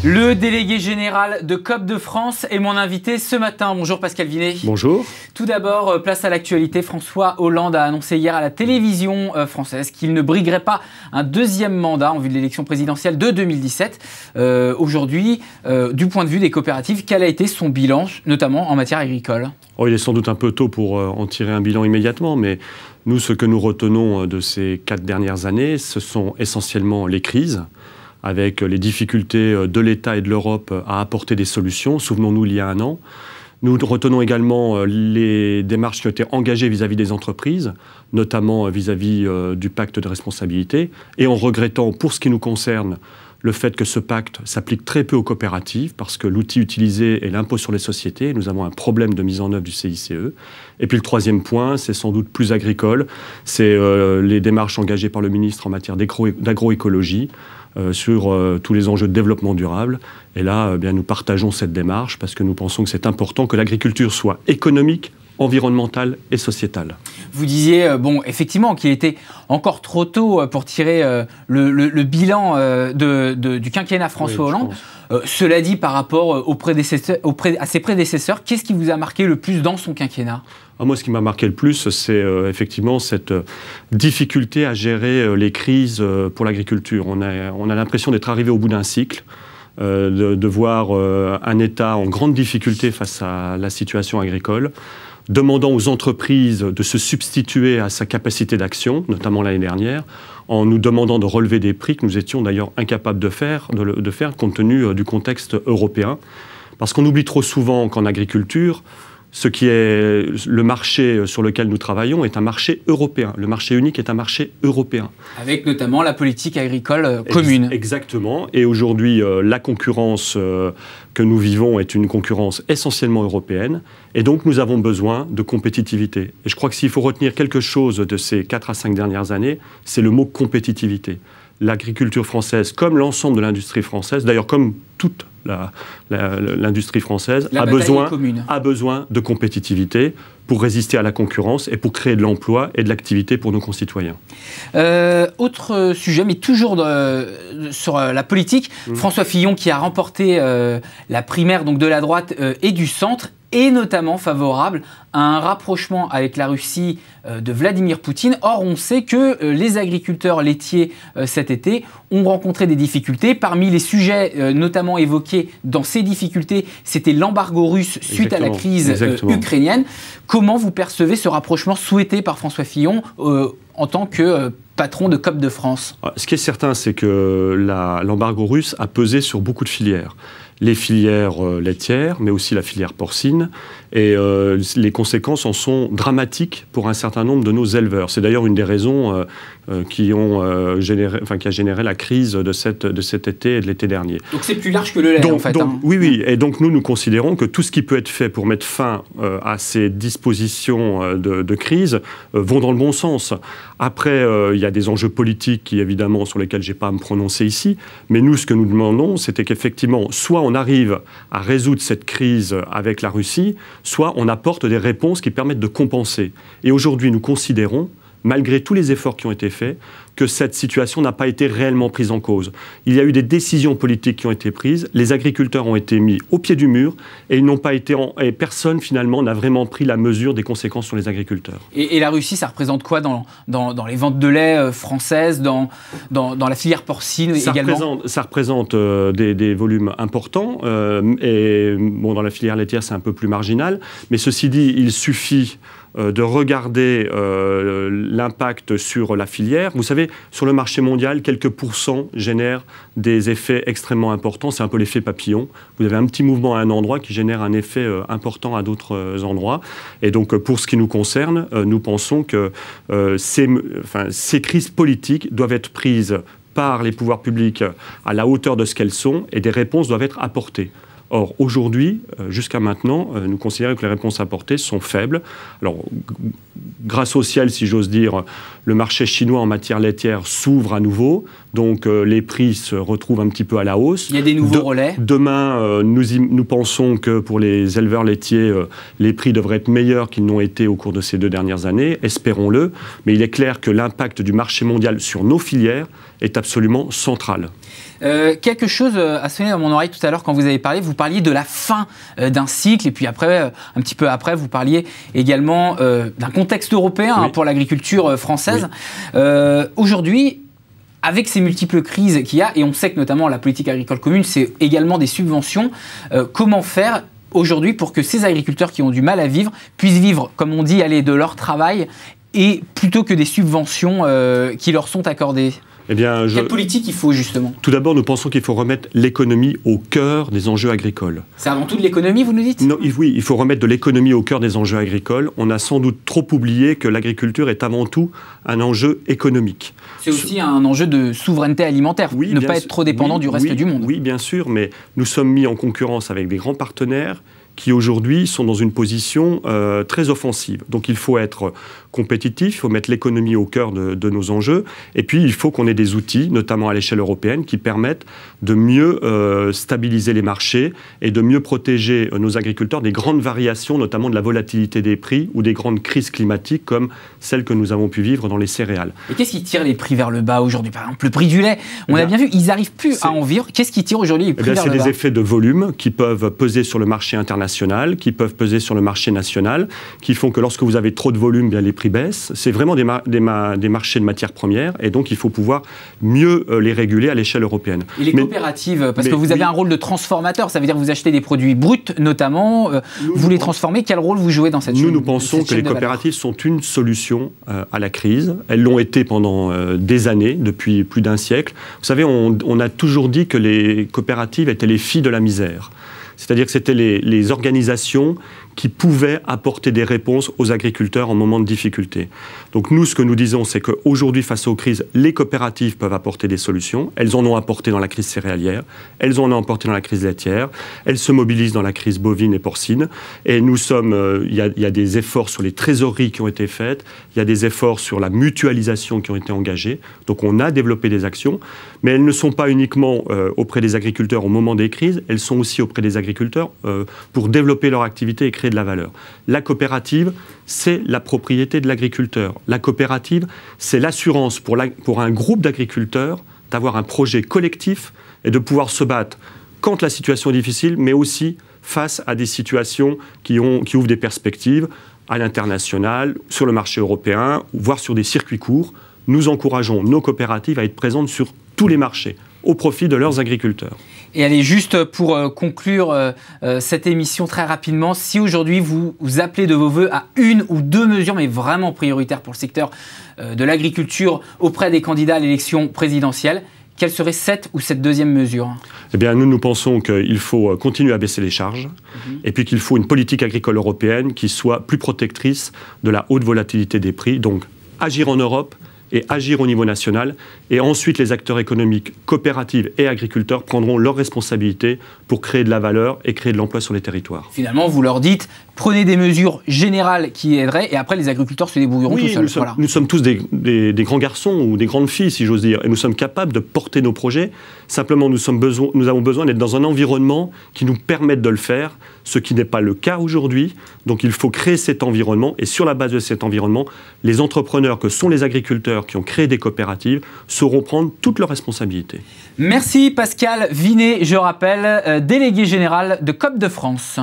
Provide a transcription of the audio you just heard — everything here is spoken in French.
Le délégué général de COP de France est mon invité ce matin. Bonjour Pascal Vinet. Bonjour. Tout d'abord, place à l'actualité. François Hollande a annoncé hier à la télévision française qu'il ne briguerait pas un deuxième mandat en vue de l'élection présidentielle de 2017. Aujourd'hui, du point de vue des coopératives, quel a été son bilan, notamment en matière agricole ? Il est sans doute un peu tôt pour en tirer un bilan immédiatement, mais nous, ce que nous retenons de ces 4 dernières années, ce sont essentiellement les crises, avec les difficultés de l'État et de l'Europe à apporter des solutions. Souvenons-nous, il y a un an. Nous retenons également les démarches qui ont été engagées vis-à-vis des entreprises, notamment vis-à-vis du pacte de responsabilité, et en regrettant, pour ce qui nous concerne, le fait que ce pacte s'applique très peu aux coopératives, parce que l'outil utilisé est l'impôt sur les sociétés. Nous avons un problème de mise en œuvre du CICE. Et puis le troisième point, c'est sans doute plus agricole, c'est les démarches engagées par le ministre en matière d'agroécologie, sur tous les enjeux de développement durable. Et là, nous partageons cette démarche parce que nous pensons que c'est important que l'agriculture soit économique, environnementale et sociétale. Vous disiez, effectivement, qu'il était encore trop tôt pour tirer le bilan du quinquennat François Hollande. Cela dit, par rapport à ses prédécesseurs, qu'est-ce qui vous a marqué le plus dans son quinquennat ? Moi, ce qui m'a marqué le plus, c'est effectivement cette difficulté à gérer les crises pour l'agriculture. On a l'impression d'être arrivé au bout d'un cycle, de voir un État en grande difficulté face à la situation agricole, demandant aux entreprises de se substituer à sa capacité d'action, notamment l'année dernière, en nous demandant de relever des prix que nous étions d'ailleurs incapables de faire compte tenu du contexte européen. Parce qu'on oublie trop souvent qu'en agriculture, ce qui est le marché sur lequel nous travaillons est un marché européen. Le marché unique est un marché européen. Avec notamment la politique agricole commune. Exactement. Et aujourd'hui, la concurrence que nous vivons est une concurrence essentiellement européenne. Et donc, nous avons besoin de compétitivité. Et je crois que s'il faut retenir quelque chose de ces 4 à 5 dernières années, c'est le mot compétitivité. L'agriculture française, comme l'ensemble de l'industrie française, d'ailleurs comme toute l'industrie française, a besoin de compétitivité pour résister à la concurrence et pour créer de l'emploi et de l'activité pour nos concitoyens. Autre sujet, mais toujours sur la politique, François Fillon qui a remporté la primaire donc, de la droite et du centre, est notamment favorable à un rapprochement avec la Russie de Vladimir Poutine. Or, on sait que les agriculteurs laitiers cet été ont rencontré des difficultés. Parmi les sujets notamment évoqués dans ces difficultés, c'était l'embargo russe suite à la crise ukrainienne. Comment vous percevez ce rapprochement souhaité par François Fillon en tant que patron de COP de France ? Ce qui est certain, c'est que l'embargo russe a pesé sur beaucoup de filières. Les filières laitières, mais aussi la filière porcine. Et les conséquences en sont dramatiques pour un certain nombre de nos éleveurs. C'est d'ailleurs une des raisons qui a généré la crise de cet été et de l'été dernier. Donc c'est plus large que le lait, en fait. Oui. Et donc nous considérons que tout ce qui peut être fait pour mettre fin à ces dispositions de crise vont dans le bon sens. Après, il y a des enjeux politiques évidemment, sur lesquels je n'ai pas à me prononcer ici. Mais nous, ce que nous demandons, c'était qu'effectivement, soit on arrive à résoudre cette crise avec la Russie, soit on apporte des réponses qui permettent de compenser. Et aujourd'hui, nous considérons, malgré tous les efforts qui ont été faits, que cette situation n'a pas été réellement prise en cause. Il y a eu des décisions politiques qui ont été prises, les agriculteurs ont été mis au pied du mur, et ils n'ont pas été et personne, finalement, n'a vraiment pris la mesure des conséquences sur les agriculteurs. Et la Russie, ça représente quoi dans les ventes de lait françaises, dans la filière porcine également ? Ça représente des volumes importants, et dans la filière laitière, c'est un peu plus marginal, mais ceci dit, il suffit de regarder l'impact sur la filière. Vous savez, sur le marché mondial, quelques pourcents génèrent des effets extrêmement importants. C'est un peu l'effet papillon. Vous avez un petit mouvement à un endroit qui génère un effet important à d'autres endroits. Et donc, pour ce qui nous concerne, nous pensons que ces crises politiques doivent être prises par les pouvoirs publics à la hauteur de ce qu'elles sont et des réponses doivent être apportées. Or, aujourd'hui, jusqu'à maintenant, nous considérons que les réponses apportées sont faibles. Alors, grâce au ciel, si j'ose dire, le marché chinois en matière laitière s'ouvre à nouveau, donc les prix se retrouvent un petit peu à la hausse. Il y a des nouveaux relais. Demain, nous pensons que pour les éleveurs laitiers, les prix devraient être meilleurs qu'ils n'ont été au cours de ces 2 dernières années, espérons-le, mais il est clair que l'impact du marché mondial sur nos filières est absolument central. Quelque chose a sonné dans mon oreille tout à l'heure quand vous avez parlé. Vous parliez de la fin d'un cycle et puis après, un petit peu après, vous parliez également d'un contexte européen pour l'agriculture française. Oui. Aujourd'hui, avec ces multiples crises qu'il y a, et on sait que notamment la politique agricole commune, c'est également des subventions, comment faire aujourd'hui pour que ces agriculteurs qui ont du mal à vivre puissent vivre, comme on dit, de leur travail et plutôt que des subventions qui leur sont accordées? Eh bien, quelle politique il faut justement? Tout d'abord, nous pensons qu'il faut remettre l'économie au cœur des enjeux agricoles. C'est avant tout de l'économie, vous nous dites? Non, oui, il faut remettre de l'économie au cœur des enjeux agricoles. On a sans doute trop oublié que l'agriculture est avant tout un enjeu économique. C'est aussi un enjeu de souveraineté alimentaire, ne pas être trop dépendant du reste du monde. Oui, bien sûr, mais nous sommes mis en concurrence avec des grands partenaires qui aujourd'hui sont dans une position très offensive. Donc il faut être compétitif, il faut mettre l'économie au cœur de nos enjeux, et puis il faut qu'on ait des outils, notamment à l'échelle européenne, qui permettent de mieux stabiliser les marchés et de mieux protéger nos agriculteurs des grandes variations, notamment de la volatilité des prix ou des grandes crises climatiques comme celles que nous avons pu vivre dans les céréales. Et qu'est-ce qui tire les prix vers le bas aujourd'hui? Par exemple, le prix du lait, on a bien vu, ils n'arrivent plus à en vivre. Qu'est-ce qui tire aujourd'hui les prix vers le bas? C'est des effets de volume qui peuvent peser sur le marché international, qui peuvent peser sur le marché national, qui font que lorsque vous avez trop de volume, bien les prix baissent. C'est vraiment des marchés de matières premières, et donc il faut pouvoir mieux les réguler à l'échelle européenne. Et les coopératives, parce que vous avez un rôle de transformateur, ça veut dire que vous achetez des produits bruts notamment, vous les transformez, quel rôle vous jouez dans cette chaîne? Nous pensons que les coopératives sont une solution à la crise. Elles l'ont été pendant des années, depuis plus d'un siècle. Vous savez, on a toujours dit que les coopératives étaient les filles de la misère. C'est-à-dire que c'était les organisations qui pouvaient apporter des réponses aux agriculteurs en moment de difficulté. Donc nous, ce que nous disons, c'est qu'aujourd'hui, face aux crises, les coopératives peuvent apporter des solutions. Elles en ont apporté dans la crise céréalière, elles en ont apporté dans la crise laitière, elles se mobilisent dans la crise bovine et porcine. Et nous sommes, il y a des efforts sur les trésoreries qui ont été faites, il y a des efforts sur la mutualisation qui ont été engagés. Donc on a développé des actions, mais elles ne sont pas uniquement auprès des agriculteurs au moment des crises, elles sont aussi auprès des agriculteurs pour développer leur activité et créer de la valeur. La coopérative, c'est la propriété de l'agriculteur. La coopérative, c'est l'assurance pour un groupe d'agriculteurs d'avoir un projet collectif et de pouvoir se battre quand la situation est difficile, mais aussi face à des situations qui ouvrent des perspectives à l'international, sur le marché européen, voire sur des circuits courts. Nous encourageons nos coopératives à être présentes sur tous les marchés, au profit de leurs agriculteurs. Et allez, juste pour conclure cette émission très rapidement, si aujourd'hui vous appelez de vos voeux à 1 ou 2 mesures, mais vraiment prioritaires pour le secteur de l'agriculture auprès des candidats à l'élection présidentielle, quelle serait cette ou cette deuxième mesure? Eh bien, nous pensons qu'il faut continuer à baisser les charges et puis qu'il faut une politique agricole européenne qui soit plus protectrice de la haute volatilité des prix. Donc, agir en Europe et agir au niveau national. Et ensuite, les acteurs économiques, coopératives et agriculteurs prendront leurs responsabilités pour créer de la valeur et créer de l'emploi sur les territoires. Finalement, vous leur dites, prenez des mesures générales qui aideraient et après, les agriculteurs se débrouilleront tout seuls. Nous sommes tous des grands garçons ou des grandes filles, si j'ose dire, et nous sommes capables de porter nos projets. Simplement, nous avons besoin d'être dans un environnement qui nous permette de le faire, ce qui n'est pas le cas aujourd'hui. Donc, il faut créer cet environnement et sur la base de cet environnement, les entrepreneurs que sont les agriculteurs qui ont créé des coopératives sauront prendre toutes leurs responsabilités. Merci Pascal Vinet, je rappelle, délégué général de Coop de France.